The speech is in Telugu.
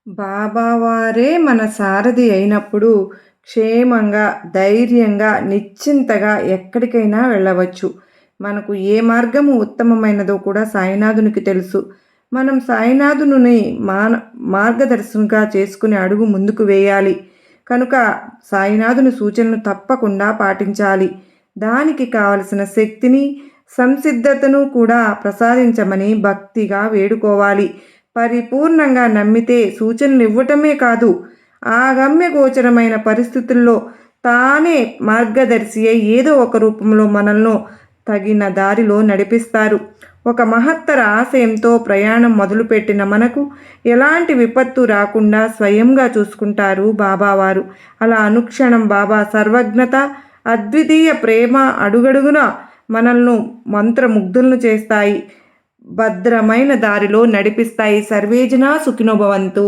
బాబావారే మన సారథి అయినప్పుడు క్షేమంగా, ధైర్యంగా, నిశ్చింతగా ఎక్కడికైనా వెళ్ళవచ్చు. మనకు ఏ మార్గము ఉత్తమమైనదో కూడా సాయినాథునికి తెలుసు. మనం సాయినాథుని మాన మార్గదర్శనంగా చేసుకుని అడుగు ముందుకు వేయాలి. కనుక సాయినాథుని సూచనలు తప్పకుండా పాటించాలి. దానికి కావలసిన శక్తిని, సంసిద్ధతను కూడా ప్రసాదించమని భక్తిగా వేడుకోవాలి. పరిపూర్ణంగా నమ్మితే సూచనలు ఇవ్వటమే కాదు, ఆ గమ్యగోచరమైన పరిస్థితుల్లో తానే మార్గదర్శి అయి ఏదో ఒక రూపంలో మనల్ని తగిన దారిలో నడిపిస్తారు. ఒక మహత్తర ఆశయంతో ప్రయాణం మొదలుపెట్టిన మనకు ఎలాంటి విపత్తు రాకుండా స్వయంగా చూసుకుంటారు బాబావారు. అలా అనుక్షణం బాబా సర్వజ్ఞత, అద్వితీయ ప్రేమ అడుగడుగున మనల్ని మంత్రముగ్ధులను చేస్తాయి. భద్రమైన దారిలో నడిపిస్తాయి. సర్వేజన సుఖినో భవంతు.